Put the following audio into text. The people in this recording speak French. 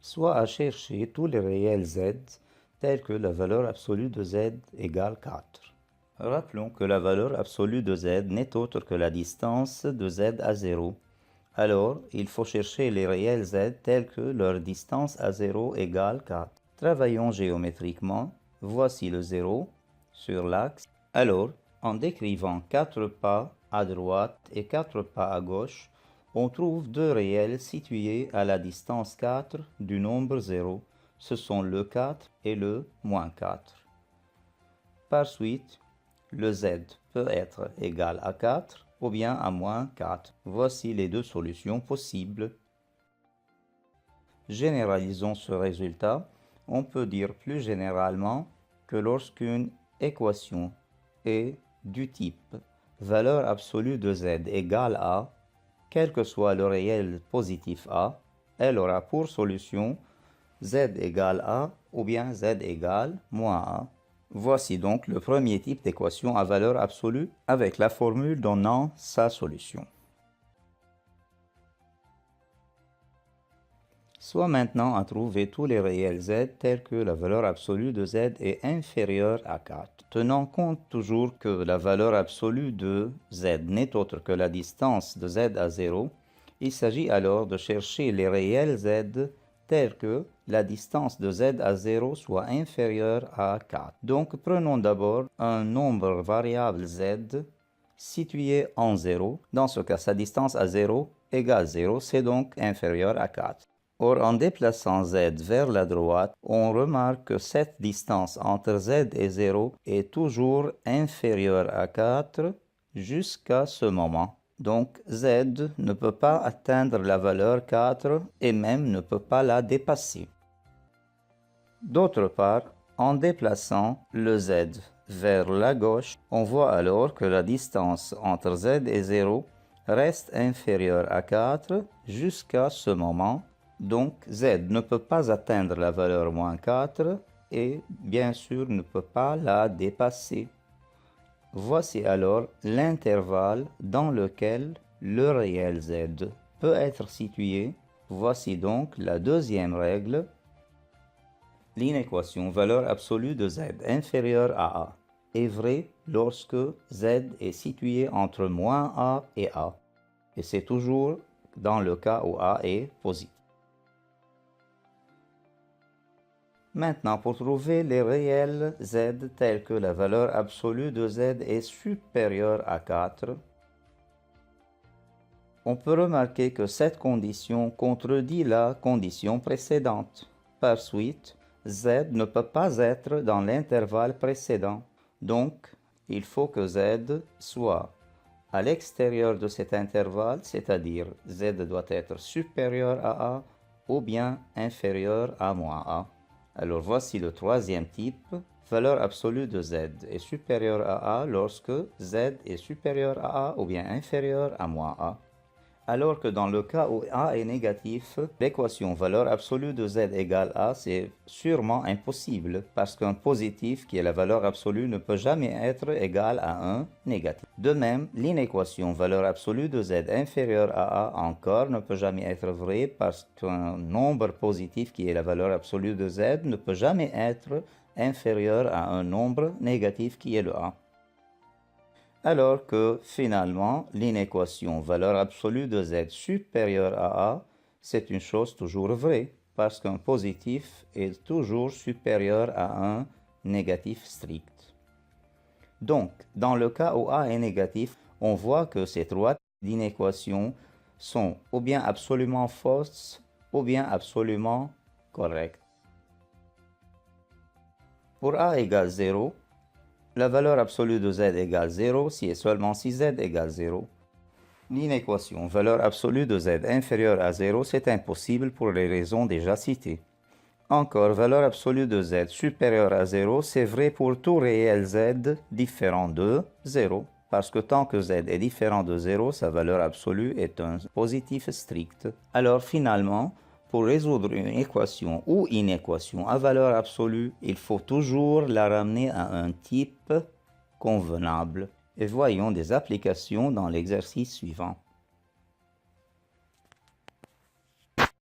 soit à chercher tous les réels z tels que la valeur absolue de z égale 4. Rappelons que la valeur absolue de z n'est autre que la distance de z à 0. Alors, il faut chercher les réels z tels que leur distance à 0 égale 4. Travaillons géométriquement. Voici le 0 sur l'axe. Alors, en décrivant 4 pas à droite et 4 pas à gauche, on trouve deux réels situés à la distance 4 du nombre 0. Ce sont le 4 et le moins 4. Par suite, le z peut être égal à 4 ou bien à moins 4. Voici les deux solutions possibles. Généralisons ce résultat. On peut dire plus généralement que lorsqu'une équation est du type valeur absolue de z égale a, quel que soit le réel positif a, elle aura pour solution z égale a ou bien z égale moins a. Voici donc le premier type d'équation à valeur absolue avec la formule donnant sa solution. Soit maintenant à trouver tous les réels z tels que la valeur absolue de z est inférieure à 4. Tenant compte toujours que la valeur absolue de z n'est autre que la distance de z à 0, il s'agit alors de chercher les réels z tels que la distance de z à 0 soit inférieure à 4. Donc prenons d'abord un nombre variable z situé en 0. Dans ce cas, sa distance à 0 égale 0, c'est donc inférieur à 4. Or, en déplaçant z vers la droite, on remarque que cette distance entre z et 0 est toujours inférieure à 4 jusqu'à ce moment. Donc, z ne peut pas atteindre la valeur 4 et même ne peut pas la dépasser. D'autre part, en déplaçant le z vers la gauche, on voit alors que la distance entre z et 0 reste inférieure à 4 jusqu'à ce moment. Donc, z ne peut pas atteindre la valeur moins 4 et, bien sûr, ne peut pas la dépasser. Voici alors l'intervalle dans lequel le réel z peut être situé. Voici donc la deuxième règle. L'inéquation valeur absolue de z inférieure à a est vraie lorsque z est situé entre moins a et a. Et c'est toujours dans le cas où a est positif. Maintenant, pour trouver les réels z tels que la valeur absolue de z est supérieure à 4, on peut remarquer que cette condition contredit la condition précédente. Par suite, z ne peut pas être dans l'intervalle précédent. Donc, il faut que z soit à l'extérieur de cet intervalle, c'est-à-dire z doit être supérieur à a ou bien inférieur à moins a. Alors voici le troisième type. Valeur absolue de z est supérieure à a lorsque z est supérieur à a ou bien inférieur à moins a. Alors que dans le cas où a est négatif, l'équation valeur absolue de z égale a, c'est sûrement impossible, parce qu'un positif, qui est la valeur absolue, ne peut jamais être égal à un négatif. De même, l'inéquation valeur absolue de z inférieure à a encore ne peut jamais être vraie, parce qu'un nombre positif, qui est la valeur absolue de z, ne peut jamais être inférieur à un nombre négatif qui est le a. Alors que finalement, l'inéquation valeur absolue de z supérieure à a, c'est une chose toujours vraie, parce qu'un positif est toujours supérieur à un négatif strict. Donc, dans le cas où a est négatif, on voit que ces trois inéquations sont ou bien absolument fausses, ou bien absolument correctes. Pour a égale 0, la valeur absolue de z égale 0 si et seulement si z égale 0. L'inéquation valeur absolue de z inférieure à 0, c'est impossible pour les raisons déjà citées. Encore, valeur absolue de z supérieure à 0, c'est vrai pour tout réel z différent de 0. Parce que tant que z est différent de 0, sa valeur absolue est un positif strict. Alors finalement, pour résoudre une équation ou inéquation à valeur absolue, il faut toujours la ramener à un type convenable. Et voyons des applications dans l'exercice suivant.